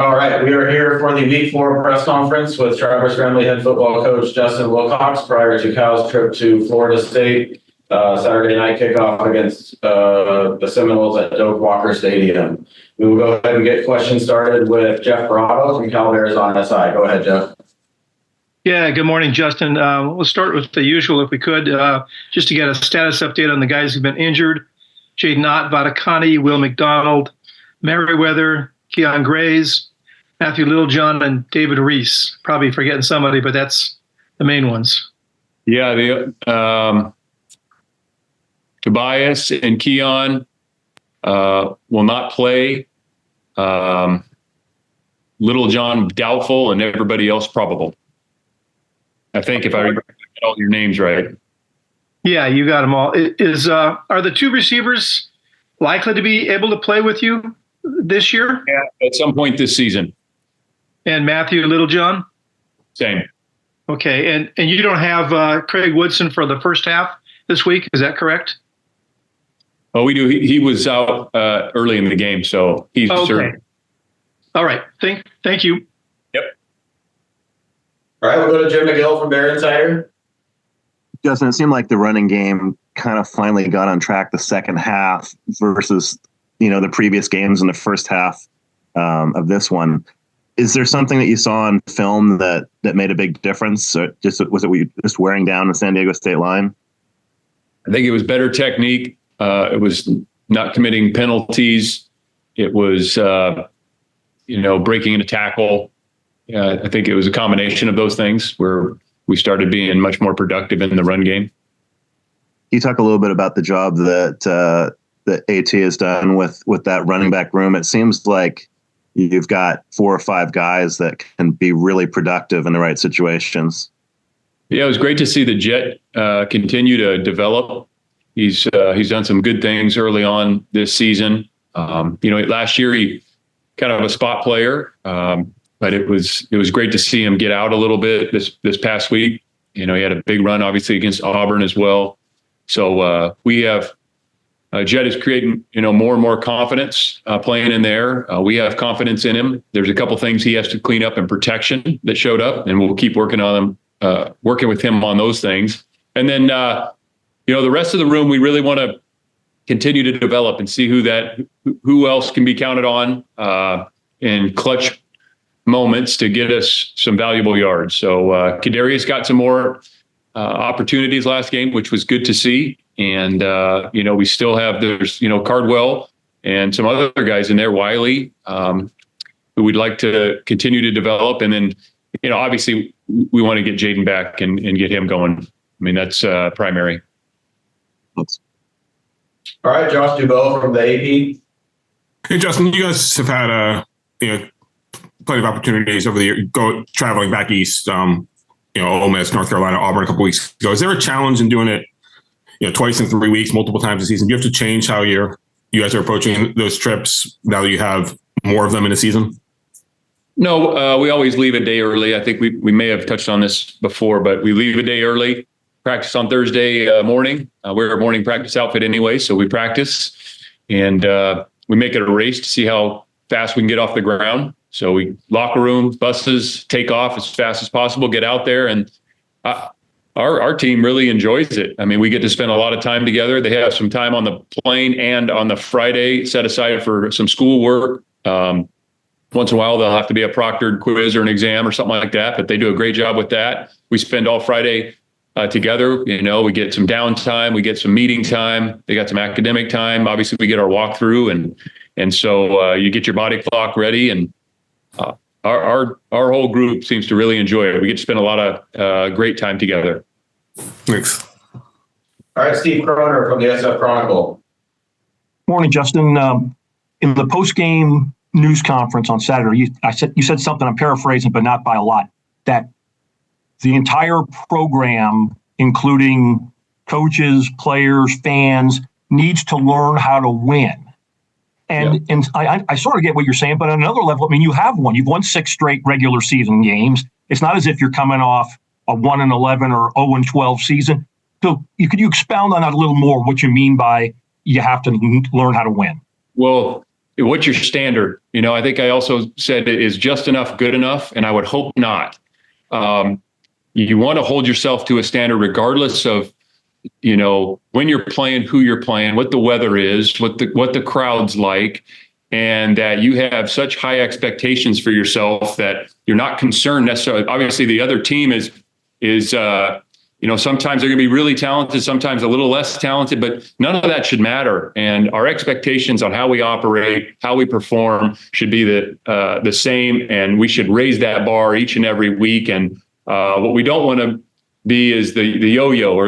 All right, we are here for the Week 4 press conference with Traverse Grambling head football coach Justin Wilcox prior to Cal's trip to Florida State. Saturday night kickoff against the Seminoles at Doak Walker Stadium. We will go ahead and get questions started with Jeff Bravo from Cal Bears on SI. Go ahead, Jeff. Yeah, good morning, Justin. We'll start with the usual, if we could, just to get a status update on the guys who've been injured. Jaden Ott, Vadakani, Will McDonald, Merriweather, Keon Grays, Matthew Littlejohn, and David Reese. Probably forgetting somebody, but that's the main ones. Yeah, Tobias and Keon will not play. Littlejohn doubtful, and everybody else probable. I think if I get all your names right. Yeah, you got them all. Are the two receivers likely to be able to play with you this year? Yeah, at some point this season. And Matthew Littlejohn? Same. Okay, and you don't have Craig Woodson for the first half this week, is that correct? Oh, we do. He was out early in the game, so he's certain. All right. Thank you. Yep. All right, we'll go to Jim McGill from Bear Insider. Justin, it seemed like the running game kind of finally got on track the second half versus, the previous games in the first half of this one. Is there something that you saw on film that made a big difference? Or was it just wearing down the San Diego State line? I think it was better technique. It was not committing penalties. It was, breaking in a tackle. I think it was a combination of those things where we started being much more productive in the run game. Can you talk a little bit about the job that AT has done with that running back room? It seems like you've got 4 or 5 guys that can be really productive in the right situations. Yeah, it was great to see the Jet continue to develop. He's done some good things early on this season. Last year he kind of a spot player, but it was great to see him get out a little bit this past week. He had a big run, obviously, against Auburn as well. So we have Jet is creating more and more confidence playing in there. We have confidence in him. There's a couple things he has to clean up in protection that showed up, and we'll keep working on them, working with him on those things. And then the rest of the room, we really want to continue to develop and see who else can be counted on in clutch moments to get us some valuable yards. So Kadarius got some more opportunities last game, which was good to see. And, we still have, there's Cardwell and some other guys in there, Wiley, who we'd like to continue to develop. And then, obviously we want to get Jaden back and get him going. I mean, that's primary. All right, Josh Dubow from the AP. Hey, Justin, you guys have had plenty of opportunities over the year traveling back east. Ole Miss, North Carolina, Auburn a couple weeks ago. Is there a challenge in doing it, twice in 3 weeks, multiple times a season? Do you have to change how you guys are approaching those trips now that you have more of them in a season? No, we always leave a day early. I think we may have touched on this before, but we leave a day early. Practice on Thursday morning. We're a morning practice outfit anyway, so we practice and we make it a race to see how fast we can get off the ground. So we locker room, buses, take off as fast as possible, get out there, and our team really enjoys it. I mean, we get to spend a lot of time together. They have some time on the plane and on the Friday set aside for some school work. Once in a while, there'll have to be a proctored quiz or an exam or something like that, but they do a great job with that. We spend all Friday together. We get some downtime, we get some meeting time. They got some academic time. Obviously, we get our walkthrough, and so you get your body clock ready, and our whole group seems to really enjoy it. We get to spend a lot of great time together. Thanks. All right, Steve Croner from the SF Chronicle. Morning, Justin. In the post-game news conference on Saturday, you said something, I'm paraphrasing, but not by a lot, that the entire program, including coaches, players, fans, needs to learn how to win. And I sort of get what you're saying, but on another level, I mean, you have won. You've won 6 straight regular season games. It's not as if you're coming off a 1-11 or 0-12 season. So could you expound on that a little more, what you mean by you have to learn how to win? Well, what's your standard? I think I also said, is just enough good enough? And I would hope not. You want to hold yourself to a standard regardless of, when you're playing, who you're playing, what the weather is, what the crowd's like, and that you have such high expectations for yourself that you're not concerned necessarily. Obviously, the other team is sometimes they're going to be really talented, sometimes a little less talented, but none of that should matter. And our expectations on how we operate, how we perform should be the same. And we should raise that bar each and every week. And what we don't want to be is the yo-yo or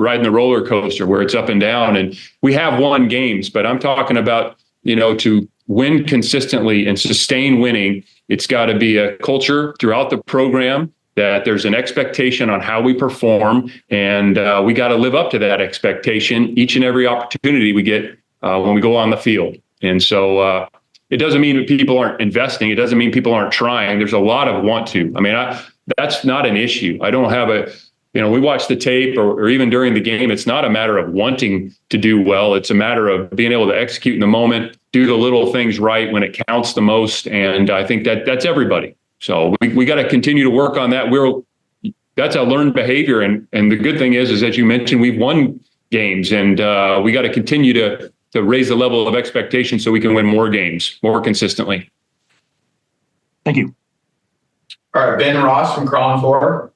riding the roller coaster where it's up and down. And we have won games, but I'm talking about, to win consistently and sustain winning, it's got to be a culture throughout the program that there's an expectation on how we perform, and we got to live up to that expectation each and every opportunity we get when we go on the field. And so it doesn't mean that people aren't investing. It doesn't mean people aren't trying. There's a lot of want to. I mean, that's not an issue. I don't have we watch the tape or even during the game. It's not a matter of wanting to do well. It's a matter of being able to execute in the moment, do the little things right when it counts the most. And I think that's everybody. So we got to continue to work on that. That's a learned behavior. And the good thing is that you mentioned we've won games, and we got to continue to raise the level of expectation so we can win more games more consistently. Thank you. All right, Ben Ross from Crawling Forward.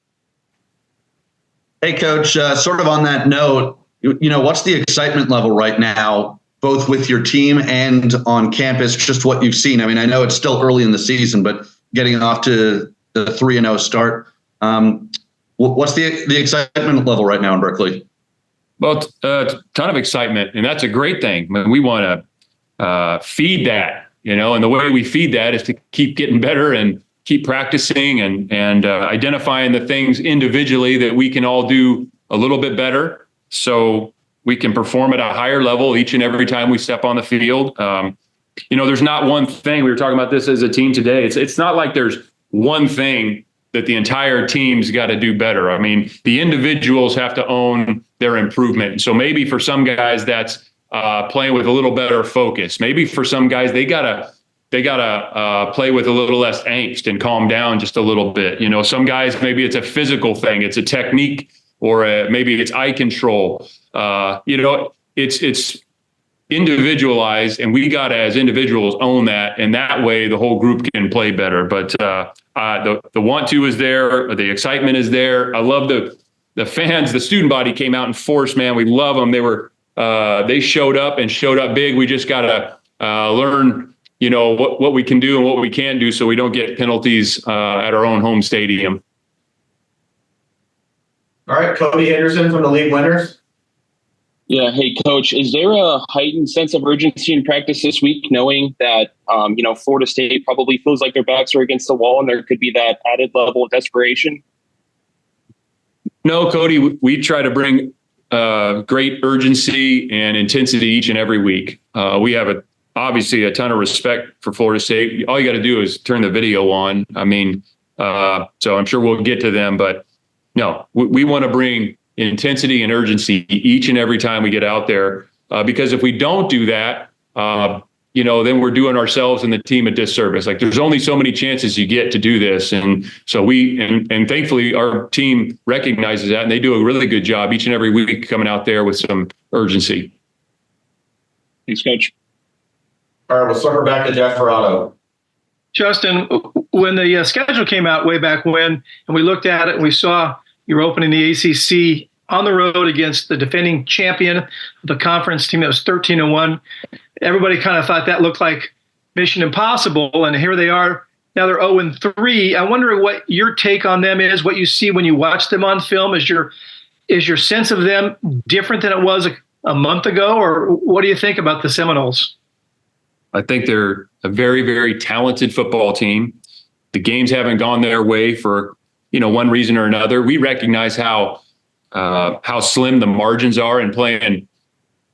Hey, Coach, sort of on that note, what's the excitement level right now, both with your team and on campus, just what you've seen? I mean, I know it's still early in the season, but getting off to the 3-0 start, what's the excitement level right now in Berkeley? Well, a ton of excitement, and that's a great thing. I mean, we want to feed that, and the way we feed that is to keep getting better and keep practicing and identifying the things individually that we can all do a little bit better so we can perform at a higher level each and every time we step on the field. There's not one thing. We were talking about this as a team today. It's not like there's one thing that the entire team's got to do better. I mean, the individuals have to own their improvement. So maybe for some guys that's playing with a little better focus. Maybe for some guys they gotta play with a little less angst and calm down just a little bit. Some guys, maybe it's a physical thing, it's a technique, or maybe it's eye control. It's individualized, and we got to, as individuals, own that. And that way the whole group can play better. But the want to is there. The excitement is there. I love the fans. The student body came out in force, man. We love them. They showed up big. We just got to learn what we can do and what we can't do so we don't get penalties at our own home stadium. All right, Cody Henderson from the league winners. Yeah. Hey, Coach, is there a heightened sense of urgency in practice this week, knowing that, Florida State probably feels like their backs are against the wall and there could be that added level of desperation? No, Cody, we try to bring great urgency and intensity each and every week. We have obviously a ton of respect for Florida State. All you got to do is turn the video on. I mean, so I'm sure we'll get to them, but no, we want to bring intensity and urgency each and every time we get out there, because if we don't do that, then we're doing ourselves and the team a disservice. Like, there's only so many chances you get to do this. And so and thankfully our team recognizes that, and they do a really good job each and every week coming out there with some urgency. Thanks, Coach. All right, we'll circle back to Jeff Ferrato. Justin, when the schedule came out way back when, and we looked at it and we saw you're opening the ACC on the road against the defending champion of the conference team that was 13-1. Everybody kind of thought that looked like mission impossible, and here they are. Now they're 0-3. I wonder what your take on them is, what you see when you watch them on film. Is your sense of them different than it was a month ago, or what do you think about the Seminoles? I think they're a very, very talented football team. The games haven't gone their way for one reason or another. We recognize how slim the margins are in playing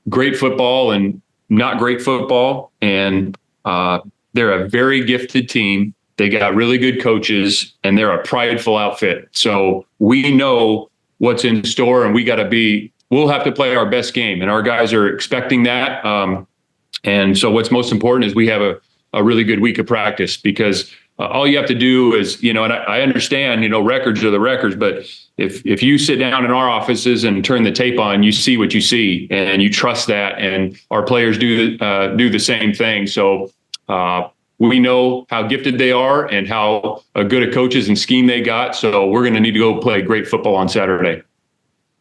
great football and not great football. And they're a very gifted team. They got really good coaches, and they're a prideful outfit. So we know what's in store, and we'll have to play our best game, and our guys are expecting that. And so what's most important is we have a really good week of practice, because all you have to do is, and I understand, records are the records, but if you sit down in our offices and turn the tape on, you see what you see, and you trust that, and our players do the same thing. So we know how gifted they are and how good a coaches and scheme they got. So we're going to need to go play great football on Saturday.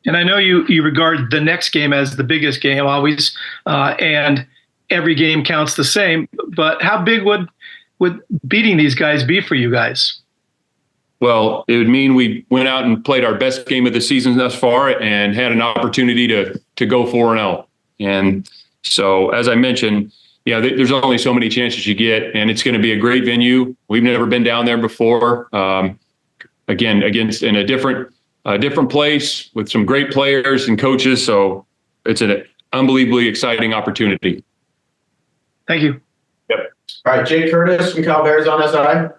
And I know you regard the next game as the biggest game always, and every game counts the same. But how big would beating these guys be for you guys? Well, it would mean we went out and played our best game of the season thus far and had an opportunity to go 4-0. And so, as I mentioned, there's only so many chances you get, and it's going to be a great venue. We've never been down there before. Again, in a different place with some great players and coaches. So it's an unbelievably exciting opportunity. Thank you. Yep. All right, Jake Curtis from Cal Bears on SI.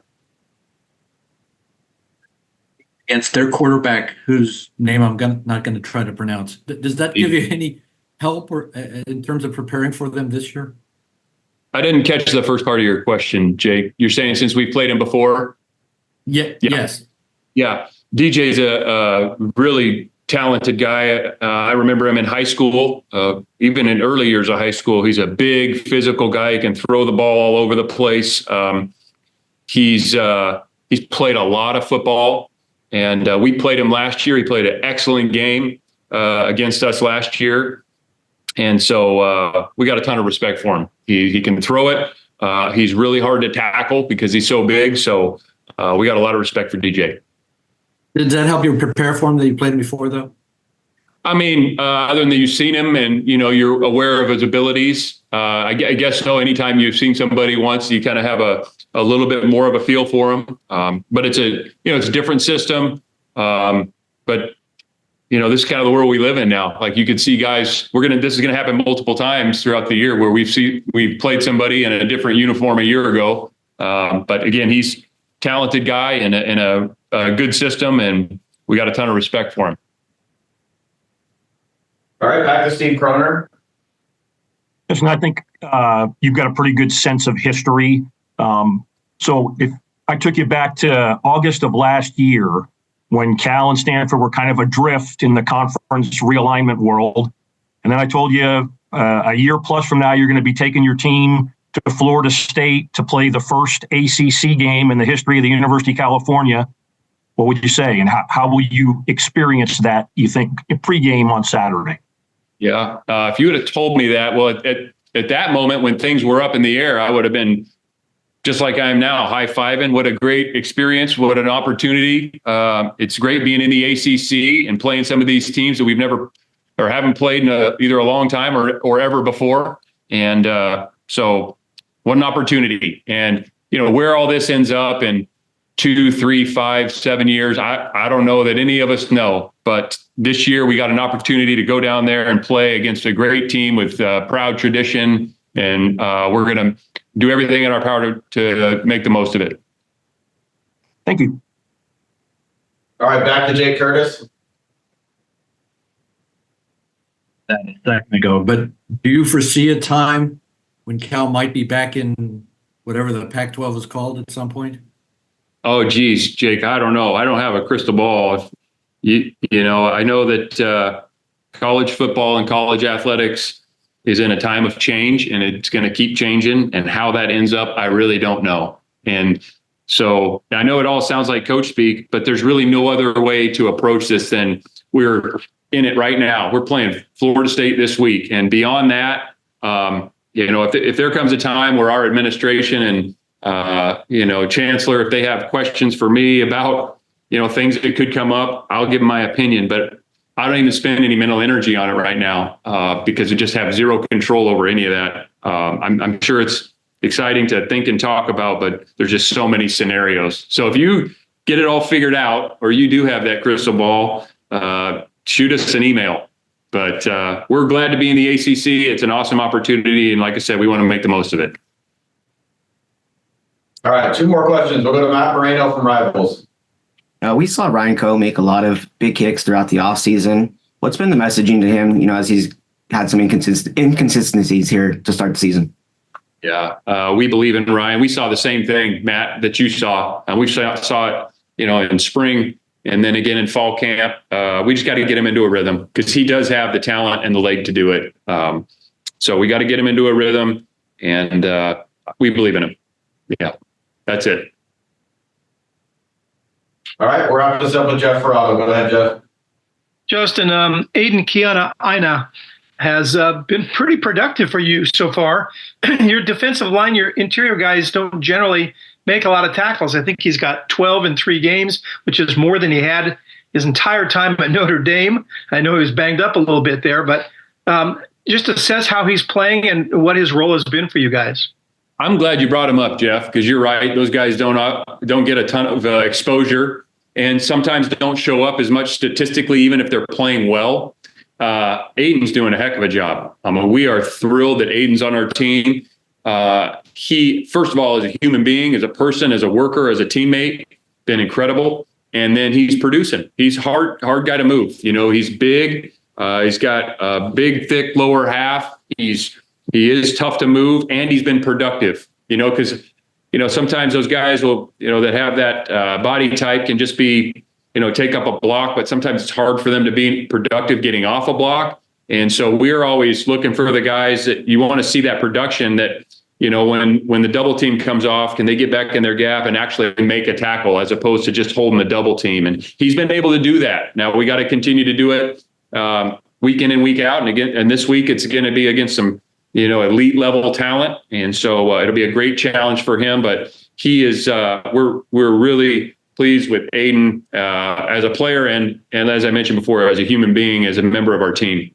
Against their quarterback, whose name I'm not going to try to pronounce. Does that give you any help or in terms of preparing for them this year? I didn't catch the first part of your question, Jake. You're saying since we've played him before? Yeah. Yes. Yeah. DJ's a really talented guy. I remember him in high school, even in early years of high school. He's a big physical guy. He can throw the ball all over the place. He's played a lot of football, and we played him last year. He played an excellent game against us last year. And so we got a ton of respect for him. He can throw it. He's really hard to tackle because he's so big. So we got a lot of respect for DJ. Did that help you prepare for him that you played him before, though? I mean, other than that you've seen him and, you're aware of his abilities. I guess so. Anytime you've seen somebody once, you kind of have a little bit more of a feel for him. But it's it's a different system. But this is kind of the world we live in now. Like you could see guys, this is going to happen multiple times throughout the year where we've played somebody in a different uniform a year ago. But again, he's a talented guy in a good system, and we got a ton of respect for him. All right, back to Steve Croner. Listen, I think you've got a pretty good sense of history. So if I took you back to August of last year, when Cal and Stanford were kind of adrift in the conference realignment world, and then I told you a year plus from now, you're going to be taking your team to Florida State to play the first ACC game in the history of the University of California, what would you say? And how will you experience that, you think, pregame on Saturday? Yeah. If you would have told me that, well, at that moment when things were up in the air, I would have been just like I am now, high-fiving. What a great experience. What an opportunity. It's great being in the ACC and playing some of these teams that we've never or haven't played in either a long time or ever before. And so what an opportunity. And, where all this ends up in 2, 3, 5, 7 years, I don't know that any of us know. But this year we got an opportunity to go down there and play against a great team with proud tradition. And we're going to do everything in our power to make the most of it. Thank you. All right, back to Jake Curtis. That a second ago, but do you foresee a time when Cal might be back in whatever the Pac-12 is called at some point? Oh, geez, Jake, I don't know. I don't have a crystal ball. I know that college football and college athletics is in a time of change, and it's going to keep changing. And how that ends up, I really don't know. And so I know it all sounds like coach speak, but there's really no other way to approach this than we're in it right now. We're playing Florida State this week. And beyond that, if there comes a time where our administration and, Chancellor, if they have questions for me about, things that could come up, I'll give them my opinion. But I don't even spend any mental energy on it right now because I just have zero control over any of that. I'm sure it's exciting to think and talk about, but there's just so many scenarios. So if you get it all figured out, or you do have that crystal ball, shoot us an email. But we're glad to be in the ACC. It's an awesome opportunity. And like I said, we want to make the most of it. All right, 2 more questions. We'll go to Matt Moreno from Rivals. We saw Ryan Coe make a lot of big kicks throughout the offseason. What's been the messaging to him, as he's had some inconsistencies here to start the season. Yeah, we believe in Ryan. We saw the same thing, Matt, that you saw, and we saw it, in spring and then again in fall camp. We just got to get him into a rhythm because he does have the talent and the leg to do it. So we got to get him into a rhythm, and we believe in him. Yeah, that's it. All right, we're wrapping this up with Jeff Ferrato. Go ahead, Jeff. Justin, Aiden Kiana Aina has been pretty productive for you so far. Your defensive line, your interior guys don't generally make a lot of tackles. I think he's got 12 in 3 games, which is more than he had his entire time at Notre Dame. I know he was banged up a little bit there, but just assess how he's playing and what his role has been for you guys. I'm glad you brought him up, Jeff, because you're right. Those guys don't get a ton of exposure and sometimes don't show up as much statistically, even if they're playing well. Aiden's doing a heck of a job. We are thrilled that Aiden's on our team. He, first of all, as a human being, as a person, as a worker, as a teammate, been incredible. And then he's producing. He's hard guy to move. He's big. He's got a big, thick lower half. He is tough to move, and he's been productive. Because sometimes those guys will, that have that body type can just be, take up a block, but sometimes it's hard for them to be productive getting off a block. And so we're always looking for the guys that you want to see that production that, when the double team comes off, can they get back in their gap and actually make a tackle as opposed to just holding the double team? And he's been able to do that. Now we got to continue to do it week in and week out. And this week it's going to be against some, elite level talent. And so it'll be a great challenge for him, but he is, we're really pleased with Aiden as a player and as I mentioned before, as a human being, as a member of our team.